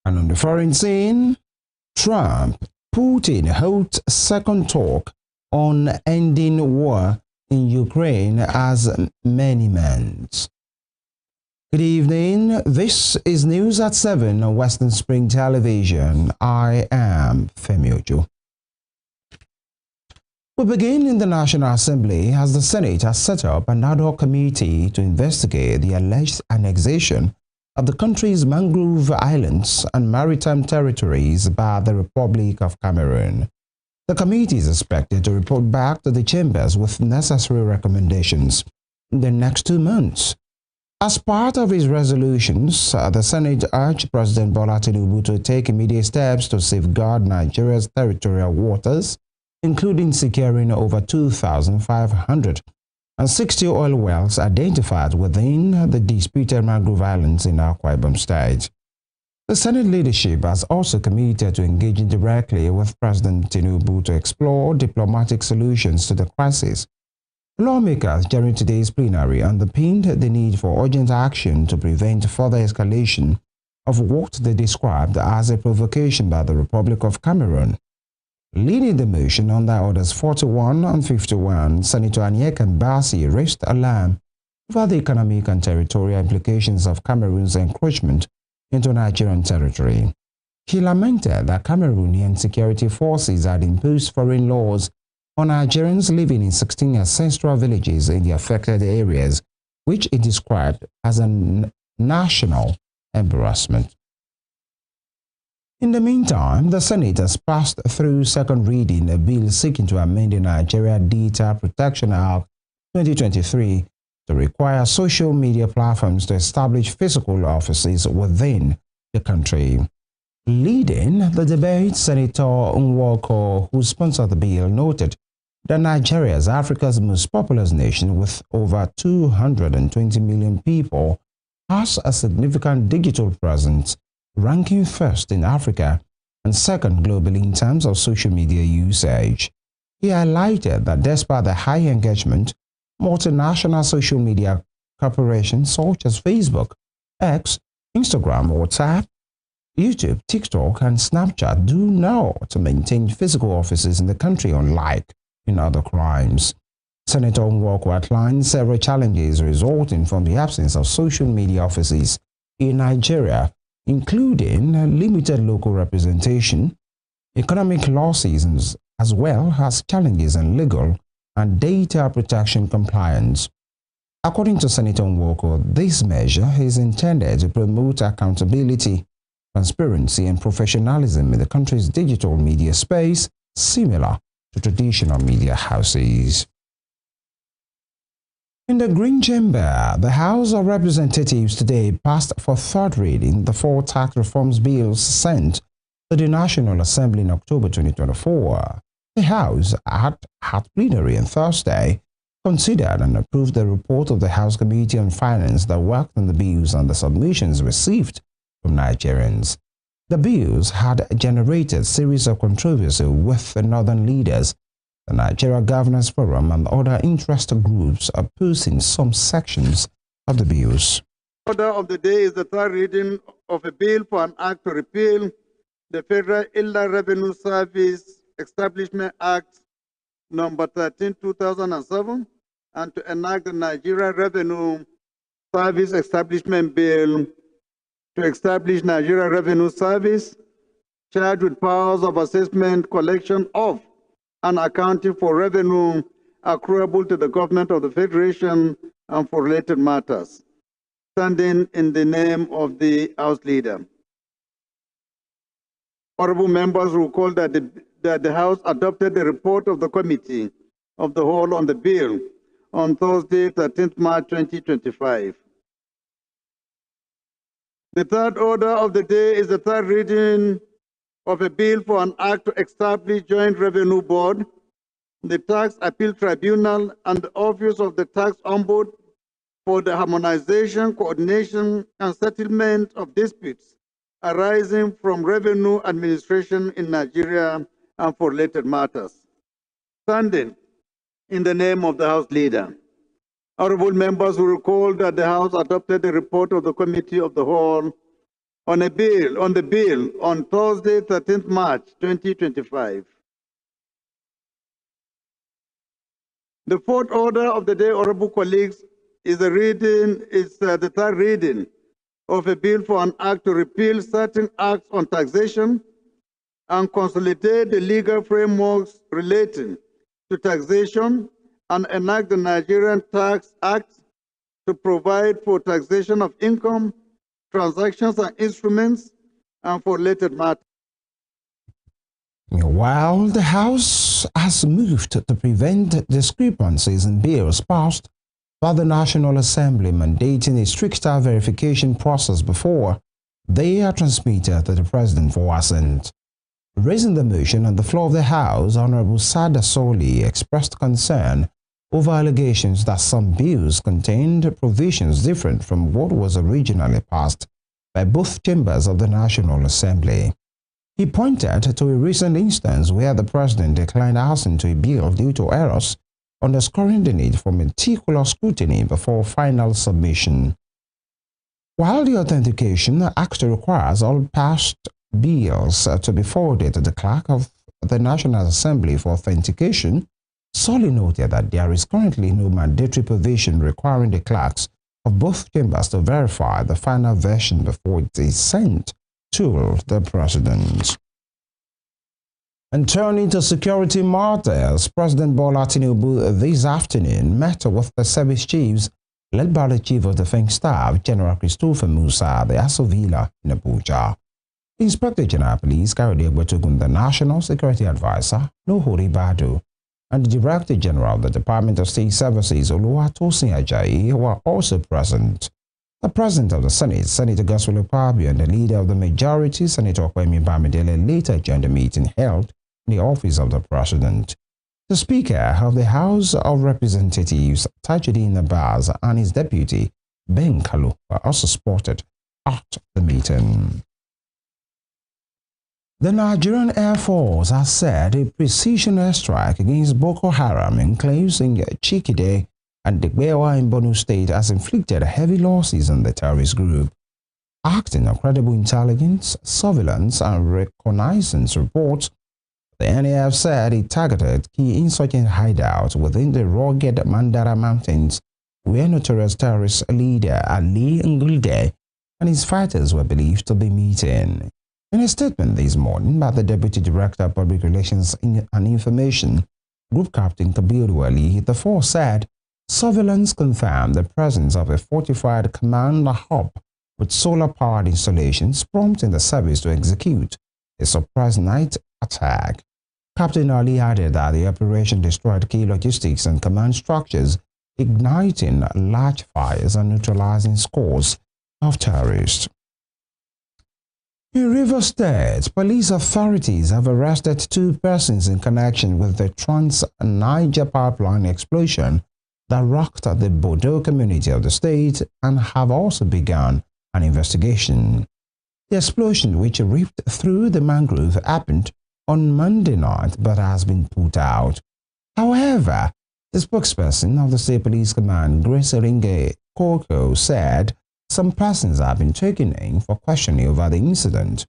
And on the foreign scene, Trump, Putin hold second talk on ending war in Ukraine as many months. Good evening. This is News at 7 on Western Spring Television. I am Femi Ojo. We begin in the National Assembly as the Senate has set up an ad hoc committee to investigate the alleged annexation of the country's mangrove islands and maritime territories by the Republic of Cameroon. The committee is expected to report back to the chambers with necessary recommendations in the next 2 months. As part of his resolutions, the Senate urged President Bola Tinubu to take immediate steps to safeguard Nigeria's territorial waters, including securing over 2,560 oil wells identified within the disputed mangrove islands in Akwa Ibom State. The Senate leadership has also committed to engaging directly with President Tinubu to explore diplomatic solutions to the crisis. Lawmakers during today's plenary underpinned the need for urgent action to prevent further escalation of what they described as a provocation by the Republic of Cameroon. Leading the motion under Orders 41 and 51, Senator Anyeka Mbasi raised alarm over the economic and territorial implications of Cameroon's encroachment into Nigerian territory. He lamented that Cameroonian security forces had imposed foreign laws on Nigerians living in 16 ancestral villages in the affected areas, which he described as a national embarrassment. In the meantime, the Senate has passed through second reading a bill seeking to amend the Nigeria Data Protection Act 2023 to require social media platforms to establish physical offices within the country. Leading the debate, Senator Nwoko, who sponsored the bill, noted that Nigeria is Africa's most populous nation with over 220 million people, has a significant digital presence, ranking first in Africa and second globally in terms of social media usage. He highlighted that despite the high engagement, multinational social media corporations such as Facebook, X, Instagram, WhatsApp, YouTube, TikTok, and Snapchat do know to maintain physical offices in the country, unlike in other crimes. Senator Nwoko outlined several challenges resulting from the absence of social media offices in Nigeria, including limited local representation, economic losses, as well as challenges in legal and data protection compliance. According to Senator Nwoko, this measure is intended to promote accountability, transparency, and professionalism in the country's digital media space, similar to traditional media houses. In the Green Chamber, the House of Representatives today passed for third reading the 4 tax reforms bills sent to the National Assembly in October 2024. The House had plenary on Thursday, considered and approved the report of the House Committee on Finance that worked on the bills and the submissions received from Nigerians. The bills had generated a series of controversy with the northern leaders, the Nigeria Governors Forum, and other interest groups opposing some sections of the bills. Order of the day is the third reading of a bill for an act to repeal the Federal Inland Revenue Service Establishment Act number 13, 2007, and to enact the Nigeria Revenue Service Establishment Bill to establish Nigeria Revenue Service, charged with powers of assessment, collection of, and accounting for revenue accruable to the government of the Federation and for related matters. Standing in the name of the House Leader. Honorable members recall that the House adopted the report of the Committee of the Whole on the bill on Thursday, 13th March 2025. The third order of the day is the third reading of a bill for an act to establish Joint Revenue Board, the Tax Appeal Tribunal, and the Office of the Tax Ombud for the harmonization, coordination, and settlement of disputes arising from revenue administration in Nigeria and for related matters. Standing in the name of the House Leader. Honorable members will recall that the House adopted the report of the Committee of the Whole on the bill on Thursday, 13th March 2025. The fourth order of the day, honorable colleagues, is the third reading of a bill for an act to repeal certain acts on taxation and consolidate the legal frameworks relating to taxation and enact the Nigerian Tax Act to provide for taxation of income, transactions and instruments, and for related matters. While the House has moved to prevent discrepancies in bills passed by the National Assembly mandating a stricter verification process before they are transmitted to the President for assent. Raising the motion on the floor of the House, Honorable Sada Soli expressed concern over allegations that some bills contained provisions different from what was originally passed by both chambers of the National Assembly. He pointed to a recent instance where the President declined assent to a bill due to errors, underscoring the need for meticulous scrutiny before final submission. While the Authentication Act requires all passed bills to be forwarded to the Clerk of the National Assembly for authentication, Solly noted that there is currently no mandatory provision requiring the clerks of both chambers to verify the final version before it is sent to the President. And turning to security matters, President Bola Tinubu this afternoon met with the service chiefs led by the Chief of Defense Staff, General Christopher Musa, at the Aso Villa in Abuja. Inspector General Police Kayode Egbotogun, the National Security Advisor, Nuhuri Badu, and the Director General of the Department of State Services, Oluwatosin Ajayi, were also present. The President of the Senate, Senator Godswill Akpabio, and the Leader of the Majority, Senator Kwame Bamidele, later joined the meeting held in the office of the President. The Speaker of the House of Representatives, Tajuddin Abbas, and his deputy, Ben Kalu, were also spotted at the meeting. The Nigerian Air Force has said a precision airstrike against Boko Haram enclaves in Chikide and Degbewa in Borno State has inflicted heavy losses on the terrorist group. Acting on credible intelligence, surveillance, and reconnaissance reports, the NAF said it targeted key insurgent hideouts within the rugged Mandara Mountains, where notorious terrorist leader Ali Ngulde and his fighters were believed to be meeting. In a statement this morning by the Deputy Director of Public Relations and Information, Group Captain Kabiru Ali, the force said surveillance confirmed the presence of a fortified command hub with solar-powered installations, prompting the service to execute a surprise night attack. Captain Ali added that the operation destroyed key logistics and command structures, igniting large fires and neutralizing scores of terrorists. In Rivers State, police authorities have arrested 2 persons in connection with the Trans-Niger pipeline explosion that rocked the Bordeaux community of the state and have also begun an investigation. The explosion, which ripped through the mangrove, happened on Monday night but has been put out. However, the spokesperson of the State Police Command, Grace Eringe Koko, said some persons have been taken in for questioning over the incident,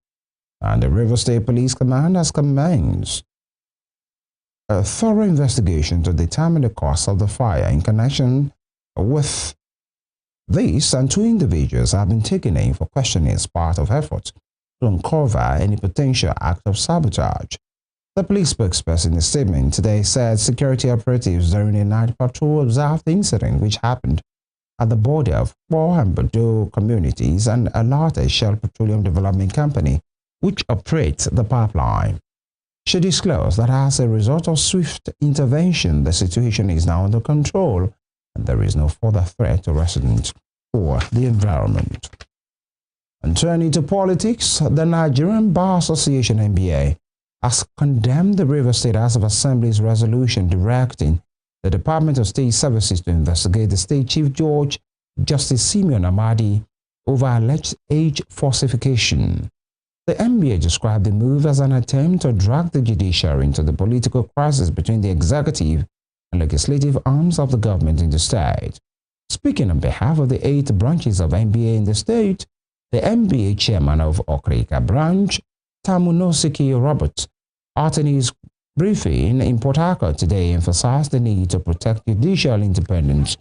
and the River State Police Command has commenced a thorough investigation to determine the cause of the fire. In connection with this, and 2 individuals have been taken in for questioning as part of efforts to uncover any potential act of sabotage. The police spokesperson in a statement today said security operatives during a night patrol observed the incident, which happened at the border of Bo and Bordeaux communities, and alerted Shell Petroleum Development Company, which operates the pipeline. She disclosed that as a result of swift intervention, the situation is now under control and there is no further threat to residents or the environment. And turning to politics, the Nigerian Bar Association (NBA) has condemned the Rivers State House of Assembly's resolution directing the Department of State Services to investigate the State Chief Judge, Justice Simeon Amadi, over alleged age falsification. The NBA described the move as an attempt to drag the judiciary into the political crisis between the executive and legislative arms of the government in the state. Speaking on behalf of the 8 branches of NBA in the state, The NBA chairman of Okrika branch, Tamunosiki Roberts, at his briefing in Port Harcourt today, emphasized the need to protect judicial independence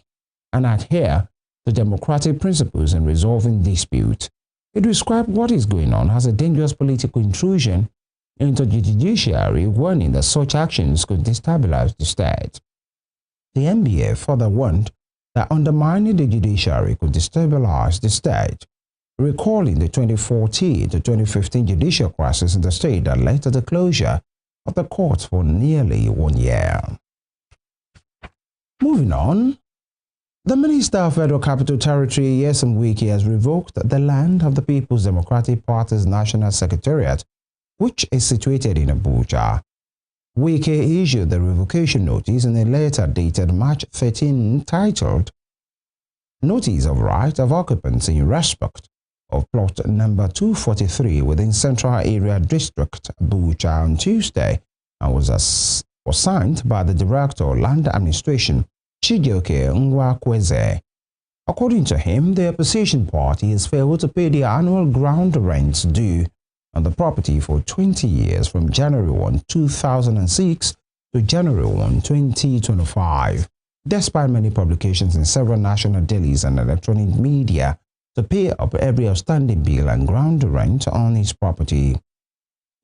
and adhere to democratic principles in resolving disputes. He described what is going on as a dangerous political intrusion into the judiciary, warning that such actions could destabilize the state. The NBA further warned that undermining the judiciary could destabilize the state, recalling the 2014 to 2015 judicial crisis in the state that led to the closure of the courts for nearly 1 year. Moving on, the Minister of Federal Capital Territory, Nyesom Wike, has revoked the land of the People's Democratic Party's National Secretariat, which is situated in Abuja. Wike issued the revocation notice in a letter dated March 13 titled Notice of Right of Occupancy in Respect of Plot number 243 within Central Area District, Abuja, on Tuesday, and was signed by the Director of Land Administration, Chijioke Nwakweze. According to him, the opposition party has failed to pay the annual ground rents due on the property for 20 years from January 1, 2006 to January 1, 2025, despite many publications in several national dailies and electronic media to pay up every outstanding bill and ground rent on his property.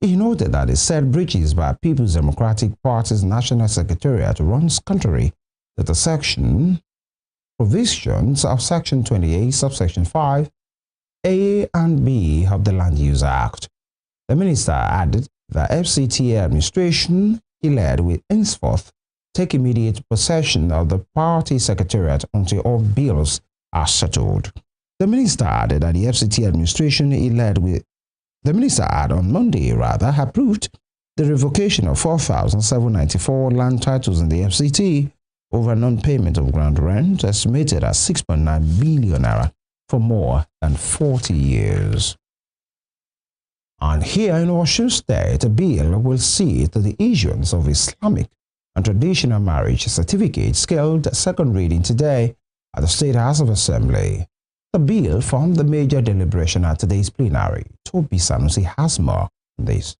He noted that the said breaches by People's Democratic Party's National Secretariat runs contrary to the provisions of Section 28, subsection 5, A and B of the Land Use Act. The minister added that FCTA administration he led will henceforth take immediate possession of the party secretariat until all bills are settled. The minister added that the FCTA administration he led with on Monday approved the revocation of 4,794 land titles in the FCT over non-payment of ground rent, estimated at 6.9 billion naira for more than 40 years. And here in Osun State, a bill will see to the issuance of Islamic and traditional marriage certificates scheduled second reading today at the State House of Assembly. The bill formed the major deliberation at today's plenary. Toby Sanusi has more on this.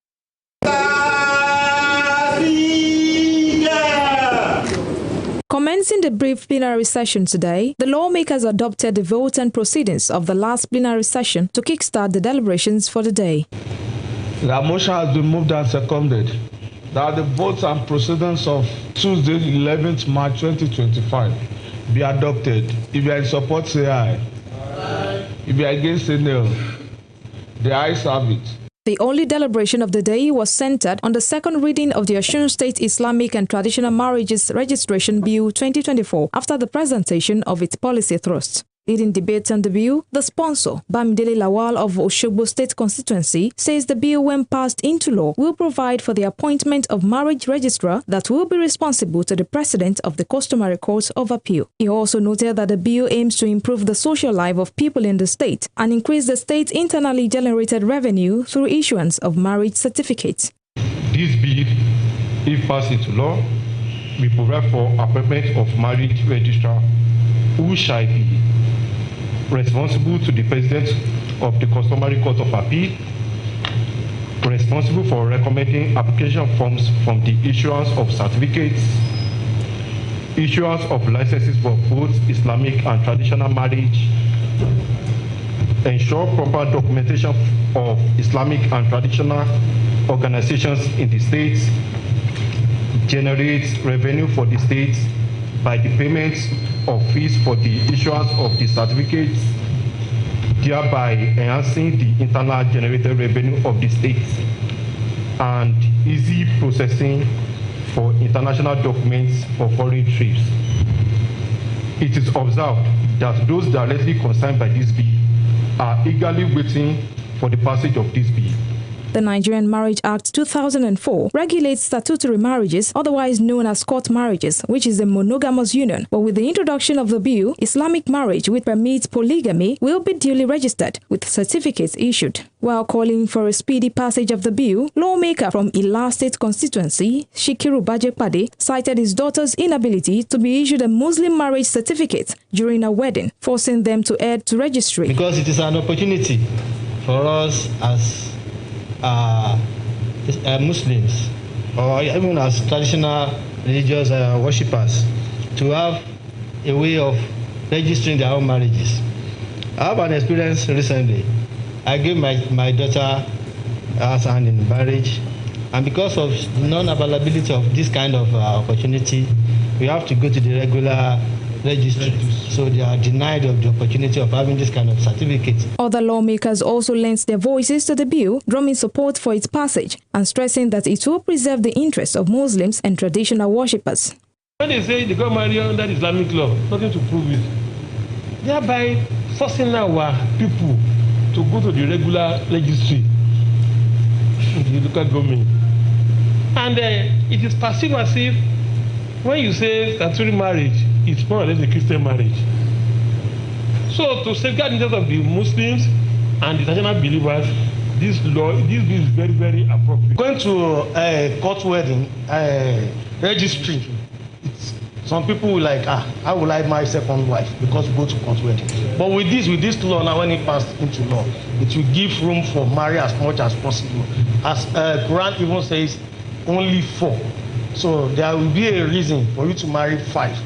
Commencing the brief plenary session today, the lawmakers adopted the vote and proceedings of the last plenary session to kickstart the deliberations for the day. The motion has been moved and seconded that the votes and proceedings of Tuesday, 11th March 2025 be adopted. If you are in support, say aye. Aye. If you are against, say no. The ayes have it. The only deliberation of the day was centered on the second reading of the Osun State Islamic and Traditional Marriages Registration Bill 2024 after the presentation of its policy thrust. Leading debate on the bill, the sponsor, Bamidele Lawal of Oshogbo State Constituency, says the bill, when passed into law, will provide for the appointment of marriage registrar that will be responsible to the President of the Customary Court of Appeal. He also noted that the bill aims to improve the social life of people in the state and increase the state's internally generated revenue through issuance of marriage certificates. This bill, if passed into law, will provide for appointment of marriage registrar who shall be responsible to the President of the Customary Court of Appeal, responsible for recommending application forms from the issuance of certificates, issuance of licenses for both Islamic and traditional marriage, ensure proper documentation of Islamic and traditional organizations in the states, generates revenue for the states by the payment of fees for the issuance of the certificates, thereby enhancing the internal generated revenue of the states, and easy processing for international documents for foreign trips. It is observed that those directly concerned by this bill are eagerly waiting for the passage of this bill. The Nigerian Marriage Act 2004 regulates statutory marriages, otherwise known as court marriages, which is a monogamous union. But with the introduction of the bill, Islamic marriage, which permits polygamy, will be duly registered with certificates issued. While calling for a speedy passage of the bill, lawmaker from Ila State constituency, Shikiru Bajepade, cited his daughter's inability to be issued a Muslim marriage certificate during a wedding, forcing them to head to registry. Because it is an opportunity for us as Muslims, or even as traditional religious worshippers, to have a way of registering their own marriages. I have an experience recently. I gave my daughter her hand in marriage, and because of the non-availability of this kind of opportunity, we have to go to the regular registry. So they are denied of the opportunity of having this kind of certificate. Other lawmakers also lent their voices to the bill, drumming support for its passage and stressing that it will preserve the interests of Muslims and traditional worshippers. When they say they got married under Islamic law, nothing to prove it, thereby forcing our people to go to the regular registry in the local government. And it is perceived as if when you say statutory marriage, it's more or less a Christian marriage. So to safeguard the interests of the Muslims and the traditional believers, this bill is very, very appropriate. Going to a court wedding registry, some people will like, how will I marry second wife? Because we go to court wedding. But with this law now, when it passed into law, it will give room for marry as much as possible. As Quran even says, only 4. So there will be a reason for you to marry 5.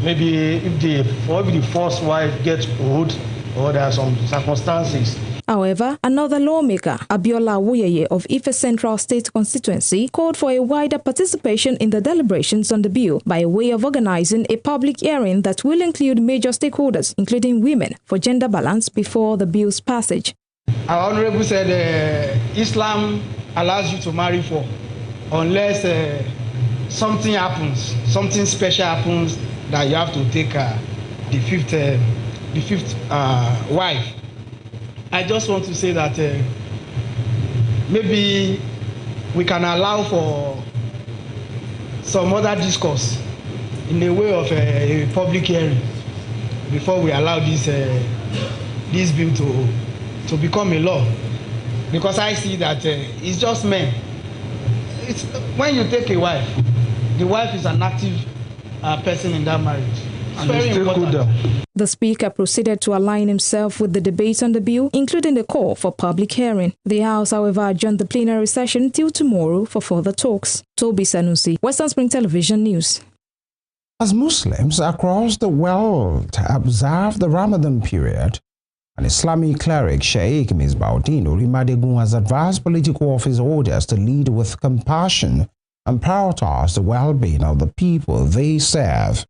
Maybe if the first wife gets old, or there are some circumstances. However, another lawmaker, Abiola Awuyeye of Ife Central State Constituency, called for a wider participation in the deliberations on the bill by way of organizing a public hearing that will include major stakeholders, including women, for gender balance before the bill's passage. Our Honorable said Islam allows you to marry 4, unless something happens, something special happens that you have to take the fifth wife. I just want to say that maybe we can allow for some other discourse in the way of a public hearing before we allow this bill to become a law. Because I see that it's just men. It's when you take a wife, the wife is an active person in that marriage. It's very important. The Speaker proceeded to align himself with the debate on the bill, including the call for public hearing. The House, however, adjourned the plenary session till tomorrow for further talks. Toby Sanusi, Western Spring Television News. As Muslims across the world observe the Ramadan period, an Islamic cleric, Sheikh Misbaudin Orimadegun, has advised political office holders to lead with compassion and prioritize the well-being of the people they serve.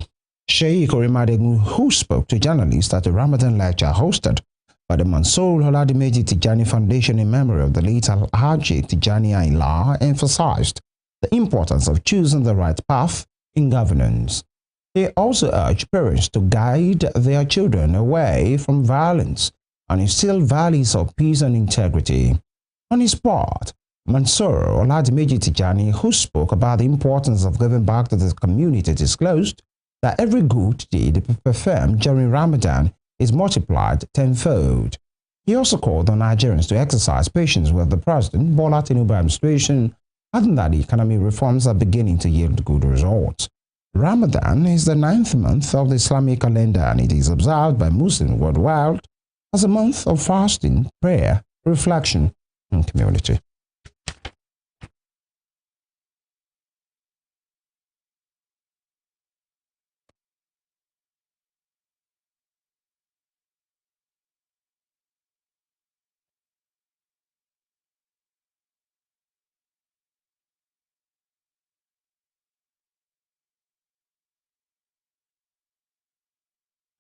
Sheikh Orimadegun, who spoke to journalists at a Ramadan lecture hosted by the Mansour Oladimeji Tijani Foundation in memory of the late Alhaji Tijani Aila, emphasized the importance of choosing the right path in governance. He also urged parents to guide their children away from violence and instill values of peace and integrity. On his part, Mansour Oladimeji Tijani, who spoke about the importance of giving back to the community, disclosed that every good deed performed during Ramadan is multiplied tenfold. He also called on Nigerians to exercise patience with the President Bola Tinubu administration, adding that the economic reforms are beginning to yield good results. Ramadan is the 9th month of the Islamic calendar, and it is observed by Muslims worldwide as a month of fasting, prayer, reflection, and community.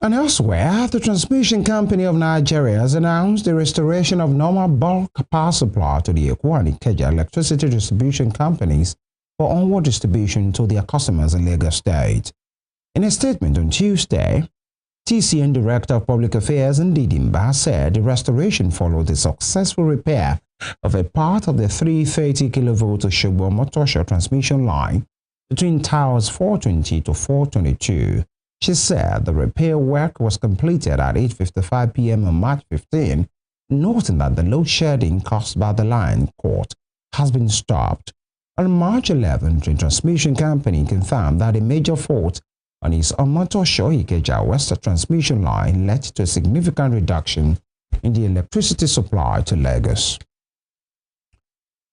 And elsewhere, the Transmission Company of Nigeria has announced the restoration of normal bulk power supply to the Eko and Ikeja electricity distribution companies for onward distribution to their customers in Lagos State. In a statement on Tuesday, TCN Director of Public Affairs Ndidimba said the restoration followed the successful repair of a part of the 330 kV Osogbo-Omotosho transmission line between towers 420 to 422. She said the repair work was completed at 8:55 p.m. on March 15, noting that the load shedding caused by the line cut has been stopped. On March 11, the transmission company confirmed that a major fault on its Omotosho-Ikeja West transmission line led to a significant reduction in the electricity supply to Lagos.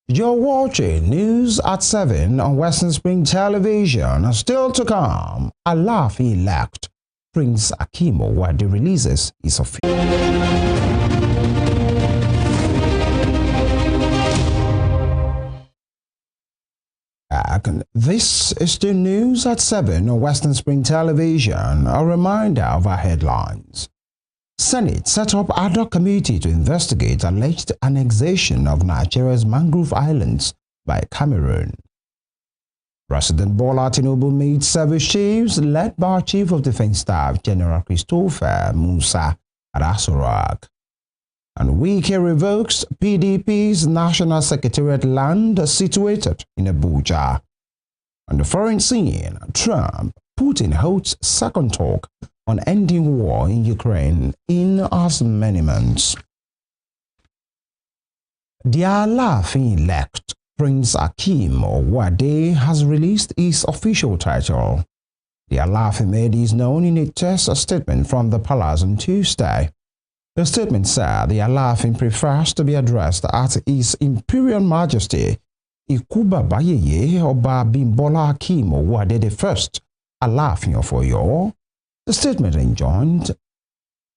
You're watching News at 7 on Western Spring Television. Still to come, Alaafin-elect Prince Akeem Owode releases his official. This is the News at 7 on Western Spring Television. A reminder of our headlines. Senate set up ad hoc committee to investigate alleged annexation of Nigeria's mangrove islands by Cameroon. President Bola Tinubu meets service chiefs led by Chief of Defense Staff General Christopher Musa at Aso Rock. And Wike revokes PDP's National Secretariat land situated in Abuja. On the foreign scene, Trump, Putin holds second talk on ending war in Ukraine in as many months. The Alaafin-elect Prince Akeem Owode has released his official title. The Alaafin made his known in a text statement from the palace on Tuesday. The statement said the Alaafin prefers to be addressed as His Imperial Majesty Ikuba Bayeye Oba Bimbola Akeem Owode I, Alaafin of Oyo. The statement enjoined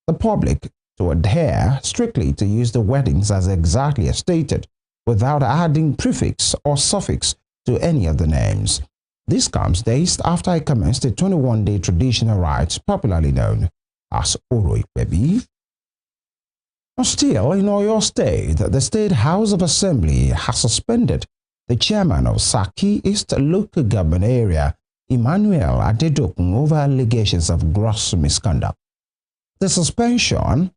the public to adhere strictly to use the weddings as exactly as stated, without adding prefix or suffix to any of the names. This comes days after I commenced the 21-day traditional rites popularly known as Oro Ikpebi. Still, in Oyo State, the State House of Assembly has suspended the chairman of Saki East Local Government Area, Emmanuel Adedokun, over allegations of gross misconduct. The suspension,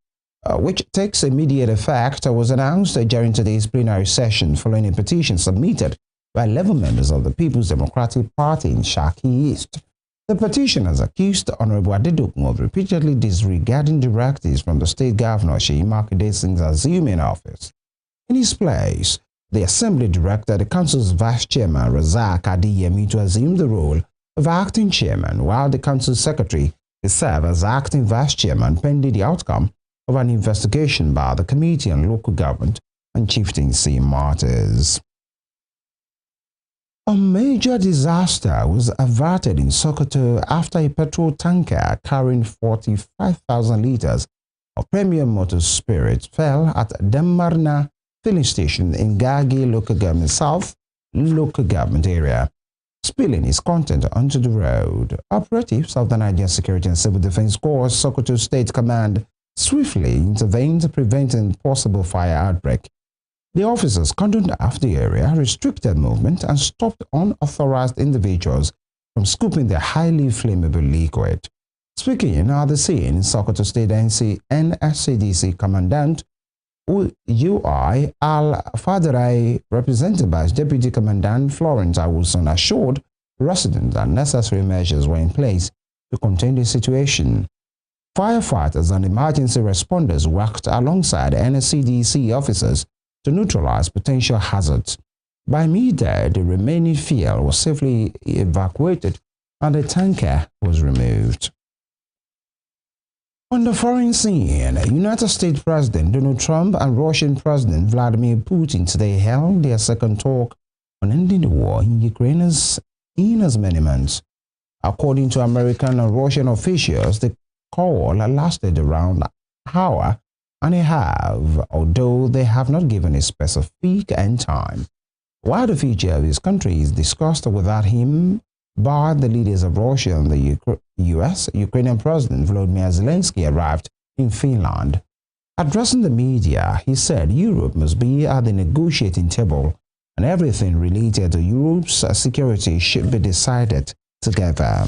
which takes immediate effect, was announced during today's plenary session following a petition submitted by 11 members of the People's Democratic Party in Saki East. The petitioners accused Honorable Adedokun of repeatedly disregarding directives from the state governor Seyi Makinde since assuming office. In his place, the Assembly directed the Council's Vice Chairman Razak Adeyemi to assume the role of acting chairman, while the Council Secretary will serve as acting Vice Chairman pending the outcome of an investigation by the Committee on Local Government and Chieftaincy Matters. A major disaster was averted in Sokoto after a petrol tanker carrying 45,000 liters of premium motor spirit fell at Demarna filling station in Gagi Local Government South Local Government area, spilling its content onto the road. Operatives of the Nigerian Security and Civil Defense Corps Sokoto State Command swiftly intervened, preventing possible fire outbreak. The officers cordoned off the area, restricted movement, and stopped unauthorized individuals from scooping the highly flammable liquid. Speaking at the scene, Sokoto State NSCDC Commandant UI Al-Fadrai, represented by Deputy Commandant Florence Osun, assured residents that necessary measures were in place to contain the situation. Firefighters and emergency responders worked alongside NSCDC officers to neutralize potential hazards. By midday, the remaining fuel was safely evacuated and the tanker was removed. On the foreign scene, United States President Donald Trump and Russian President Vladimir Putin today held their second talk on ending the war in Ukraine in as many months. According to American and Russian officials, the call lasted around an hour and a half, although they have not given a specific end time. While the future of his country is discussed without him by the leaders of Russia and the U.S., Ukrainian President Volodymyr Zelensky arrived in Finland. Addressing the media, he said Europe must be at the negotiating table and everything related to Europe's security should be decided together.